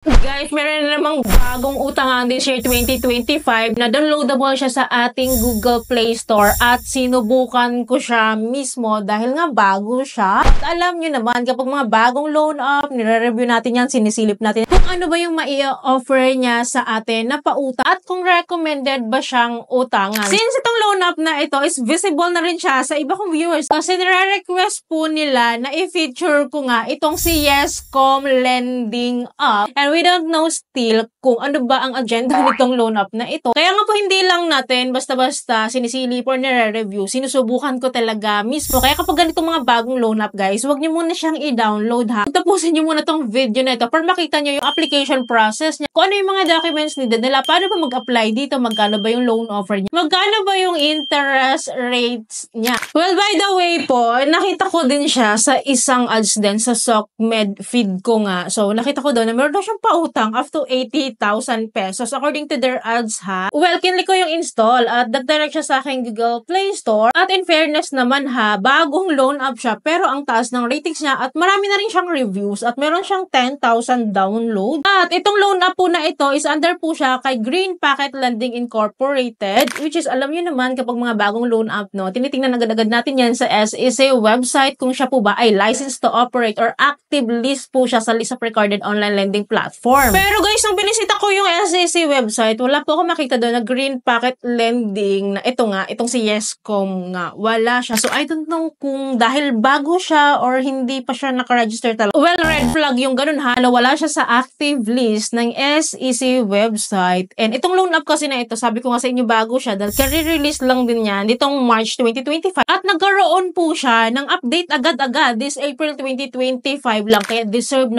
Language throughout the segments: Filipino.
Guys, meron na namang bagong utangan this year 2025 na downloadable siya sa ating Google Play Store at sinubukan ko siya mismo dahil nga bago siya. At alam nyo naman, kapag mga bagong loan up, nire-review natin yan, sinisilip natin kung ano ba yung mai-offer niya sa atin na pautang at kung recommended ba siyang utangan. Since itong loan up na ito is visible na rin siya sa iba kong viewers kasi nire-request po nila na i-feature ko nga itong si Yescom Lending Up. And we don't know still kung ano ba ang agenda nitong loan up na ito. Kaya nga po hindi lang natin basta-basta sinisilip or nire-review. Sinusubukan ko talaga mismo. Kaya kapag ganitong mga bagong loan up guys, huwag niyo muna siyang i-download ha. Tapusin niyo muna tong video na ito para makita niyo yung application process niya. Kung ano yung mga documents nila, paano ba mag-apply dito, magkano ba yung loan offer niya, magkano ba yung interest rates niya. Well, by the way po, nakita ko din siya sa isang ads din sa SOCMED feed ko nga. So, nakita ko doon na meron daw siyang pautang up to 80,000 pesos according to their ads ha. Well, kinlik ko yung install at nag-direct siya sa aking Google Play Store at in fairness naman ha, bagong loan up siya pero ang taas ng ratings niya at marami na rin siyang reviews at meron siyang 10,000 download. At itong loan up po na ito is under po siya kay Green Packet Lending Incorporated, which is alam niyo naman kapag mga bagong loan up no, tinitingnan agad-agad natin yan sa SEC website kung siya po ba ay licensed to operate or active list po siya sa list of recorded online lending platform. Pero guys, nung binisita ko yung SEC website, wala po ako makita doon na Green Packet Lending na ito nga, itong si Yescom nga, wala siya. So I don't know kung dahil bago siya or hindi pa siya nakaregister talaga. Well, red flag yung ganun ha, na wala siya sa active list ng SEC website. And itong loan up kasi na ito, sabi ko nga sa inyo bago siya dahil ka-release lang din yan ditong March 2025 at nagkaroon po siya ng update agad-agad this April 2025 lang, kaya deserve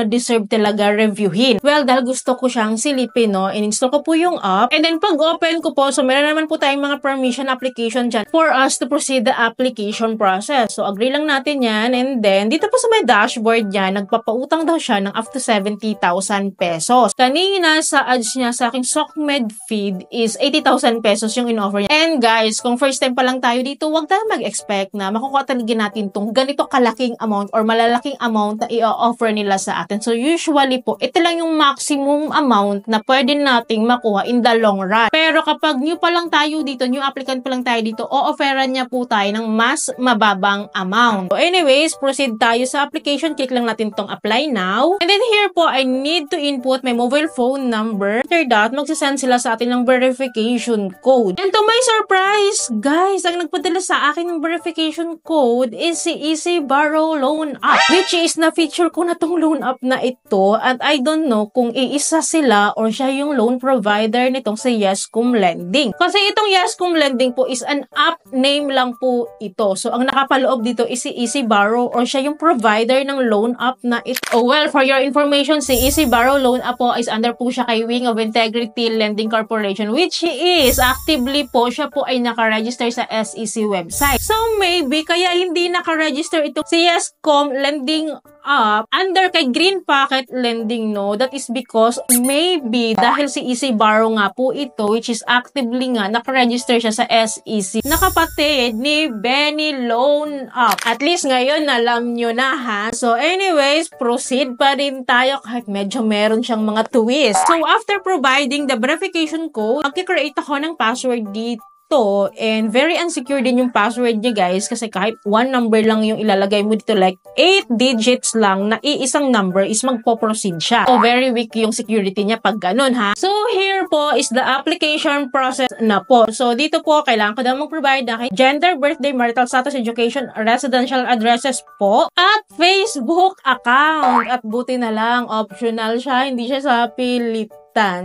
talaga reviewin. Well, dahil gusto ko siyang silipin, no, in-install ko po yung app. And then, pag-open ko po, so meron naman po tayong mga permission application dyan for us to proceed the application process. So, agree lang natin yan. And then, dito po sa may dashboard niya, nagpapautang daw siya ng up to 70,000 pesos. Kanina, sa ads niya sa aking SOCMED feed is 80,000 pesos yung in-offer niya. And guys, kung first time pa lang tayo dito, huwag tayo mag-expect na makukuha talaga natin tong ganito kalaking amount or malalaking amount na i-offer nila sa atin. So, usually po, ito lang yung maximum amount na pwede nating makuha in the long run. Pero kapag new pa lang tayo dito, new applicant pa lang tayo dito, o-offeran niya po tayo ng mas mababang amount. So anyways, proceed tayo sa application. Click lang natin tong apply now. And then here po, I need to input my mobile phone number. After that, magsasend sila sa atin ng verification code. And to my surprise, guys, ang nagpadala sa akin ng verification code is si Easy Borrow Loan Up, which is na-feature ko na tong loan up na ito at I don't know kung iisa sila or siya yung loan provider nitong si Yescom Lending. Kasi itong Yescom Lending po is an app name lang po ito. So, ang nakapaloob dito is si Easy Borrow or siya yung provider ng loan app na ito. Oh, well, for your information, si Easy Borrow Loan App po is under po siya kay Wing of Integrity Lending Corporation, which is actively po, siya po ay nakaregister sa SEC website. So, maybe kaya hindi nakaregister ito si Yescom Lending Up under kay Green Packet Lending, no? That is because maybe dahil si Easy Borrow nga po ito, which is actively nga nakaregister siya sa SEC, nakapatid ni Benny Loan Up. At least ngayon alam nyo na ha. So anyways, proceed pa rin tayo kahit medyo meron siyang mga twist. So after providing the verification code, magkikreate ako ng password dito. And very unsecure din yung password niya guys kasi kahit one number lang yung ilalagay mo dito, like 8 digits lang na iisang number is magpo-proceed siya. So very weak yung security niya pag ganun ha. So here po is the application process na po. So dito po kailangan ko daw mag-provide na kay gender, birthday, marital status, education, residential addresses po at Facebook account. At buti na lang optional siya, hindi siya sa Pilipinas.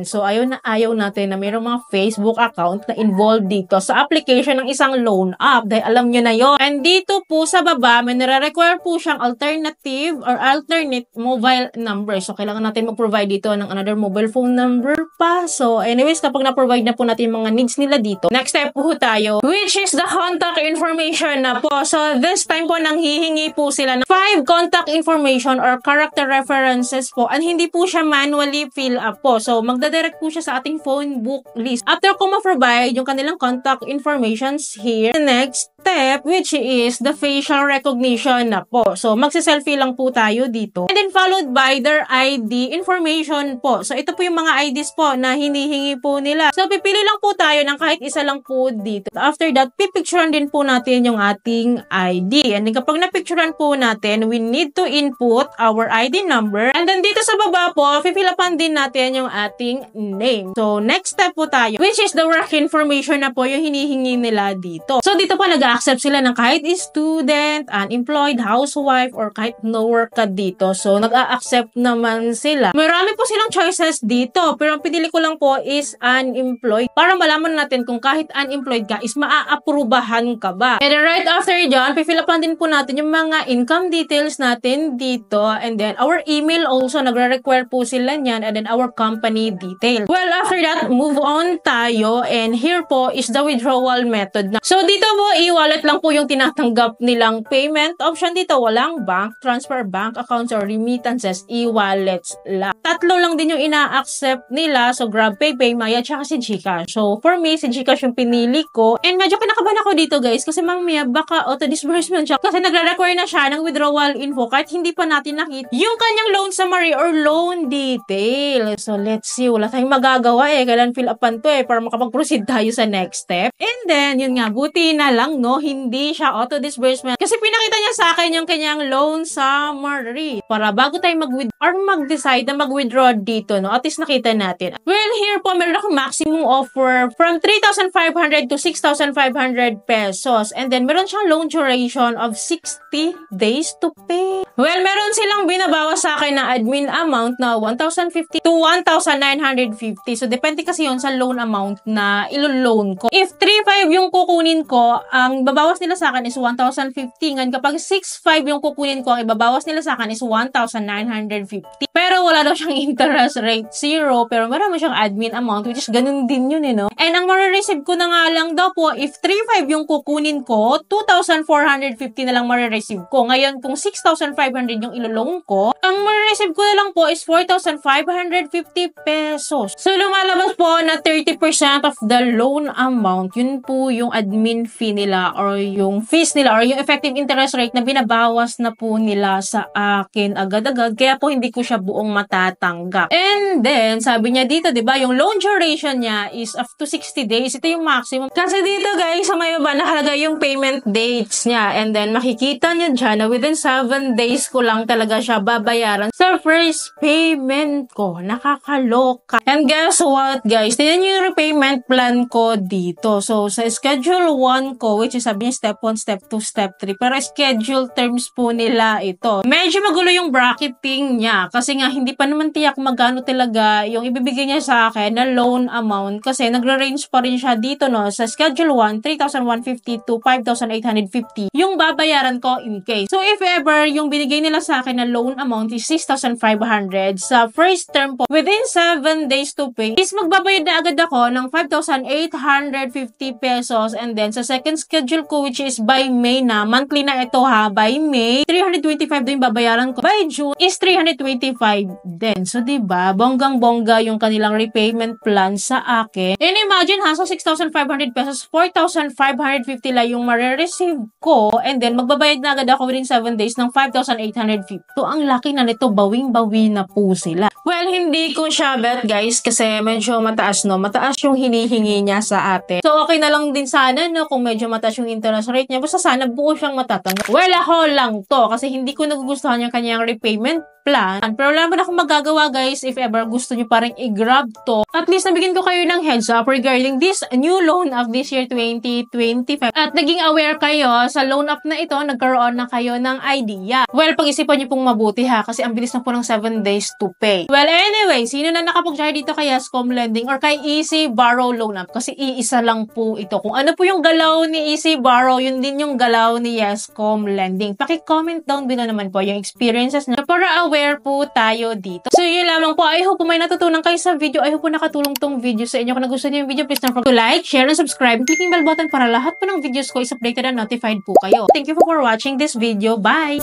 So, ayaw natin na mayroong mga Facebook account na involved dito sa application ng isang loan app. Dahil alam nyo na yon. And dito po sa baba, may nire-require po siyang alternative or alternate mobile number. So, kailangan natin mag-provide dito ng another mobile phone number pa. So, anyways, kapag na-provide na po natin mga needs nila dito, next step po tayo, which is the contact information na po. So, this time po, nanghihingi po sila ng 5 contact information or character references po. And hindi po siya manually fill up po. So, So, magdadirect po siya sa ating phone book list. After ko ma-provide yung kanilang contact informations here, the next step, which is the facial recognition na po. So, magsiselfie lang po tayo dito. And then, followed by their ID information po. So, ito po yung mga IDs po na hinihingi po nila. So, pipili lang po tayo ng kahit isa lang po dito. After that, pipicturean din po natin yung ating ID. And then, kapag napicturean po natin, we need to input our ID number. And then, dito sa baba po, pipilapan din natin yung ating name. So, next step po tayo, which is the work information na po yung hinihingi nila dito. So, dito po nag-accept sila ng kahit student, unemployed, housewife, or kahit no work ka dito. So, nag-a-accept naman sila. Marami po silang choices dito, pero ang pinili ko lang po is unemployed para malaman natin kung kahit unemployed ka is maa-aprubahan ka ba. And then right after dyan, pifilapan din po natin yung mga income details natin dito, and then our email also, nagre-require po sila niyan, and then our company details. Well, after that, move on tayo, and here po is the withdrawal method. So, dito po, e-wallet lang po yung tinatanggap nilang payment option dito. Walang bank transfer, bank accounts, or remittances, e-wallets lang. Tatlo lang din yung ina-accept nila. So, GrabPay, PayMaya, tsaka si GCash. So, for me, si GCash yung pinili ko. And medyo kinakabahan ako dito, guys, kasi mamaya baka auto-disbursement siya. Kasi nagre-require na siya ng withdrawal info kahit hindi pa natin nakita yung kanyang loan summary or loan detail. So, let's see. Wala tayong magagawa kailan fill upan to para makapag-proceed tayo sa next step. And then, yun nga, buti na lang, no, hindi siya auto-disbursement. Kasi pinakita niya sa akin yung kanyang loan summary. Para bago tayo mag-decide na mag-withdraw dito, no, at least nakita natin. Well, here po, meron akong maximum offer from 3,500 to 6,500 pesos. And then, meron siyang loan duration of 60 days to pay. Well, meron silang binabawas sa akin na admin amount na 1,050 to 1,950. So, depende kasi yun sa loan amount na ilo-loan ko. If 3,500 yung kukunin ko, ang babawas nila sa akin is 1,050. Ngayon, kapag 6,500 yung kukunin ko, ang ibabawas nila sa akin is 1,950. Pero wala daw siyang interest rate, 0. Pero meron mo siyang admin amount, which is ganun din yun, no? And ang marireceive ko na nga lang daw po, if 3,500 yung kukunin ko, 2,450 na lang marireceive ko. Ngayon, kung 6,500 yung ilo-loan ko, ang marireceive ko na lang po is 4,550 pesos. So, lumalabas po na 30% of the loan amount, yun po yung admin fee nila or yung fees nila or yung effective interest rate na binabawas na po nila sa akin agad-agad. Kaya po hindi ko siya buong matatanggap. And then, sabi niya dito, di ba, yung loan duration niya is up to 60 days. Ito yung maximum. Kasi dito, guys, sa may baba, nakalagay yung payment dates niya. And then, makikita niya dyan na within 7 days ko lang talaga siya babayaran sa first payment ko. Nakakaloka. And guess what, guys? Tignan niyo yung repayment plan ko dito. So, sa schedule 1 ko, which is sabi niya step 1, step 2, step 3. Pero schedule terms po nila ito. Medyo magulo yung bracketing niya. Kasi nga, hindi pa naman tiyak magkano talaga yung ibibigay niya sa akin na loan amount. Kasi nagre-range pa rin siya dito, no? Sa schedule 1, 3,150 to 5,850 yung babayaran ko in case. So, if ever, yung binigay nila sa akin na loan amount is 6,500 sa first term po, within 7 days to pay, is magbabayad na agad ako ng 5,850 pesos. And then, sa second schedule ko, which is by May na, monthly na ito ha, by May, 325 din babayaran ko. By June, is 325 din. So, diba, bonggang-bongga yung kanilang repayment plan sa akin. And imagine ha, so 6,500 pesos, 4,550 lang yung marireceive ko. And then, magbabayad na agad ako within 7 days ng 5,850. So, ang laki na nito, bawing-bawi na po sila. Well, hindi ko siya bet, guys, kasi medyo mataas, no? Mataas yung hinihingi niya sa atin. So, okay na lang din sana, no? Kung medyo mataas yung interest rate niya. Basta sana buo siyang matatanggap. Well, ako lang to. Kasi hindi ko nagugustuhan yung kanyang repayment plan. Pero wala naman akong magagawa, guys, if ever gusto nyo parang i-grab to. At least nabigyan ko kayo ng heads up regarding this new loan of this year 2025. At naging aware kayo sa loan up na ito, nagkaroon na kayo ng idea. Well, pag-isipan nyo pong mabuti ha, kasi ang bilis na po ng 7 days to pay. Well, anyway, sino na nakapag-share dito kay Yescom Lending or kay Easy Borrow Loan Up? Kasi iisa lang po ito. Kung ano po yung galaw ni Easy Borrow, yun din yung galaw ni Yescom Lending. Paki-comment down below naman po yung experiences na para aware po tayo dito. So, yun lamang po. I hope po may natutunan kayo sa video. I hope po nakatulong tong video sa inyo. Kung nagustuhan niyo yung video, please don't forget to like, share, and subscribe. Clicking bell button para lahat po ng videos ko is updated and notified po kayo. Thank you for watching this video. Bye!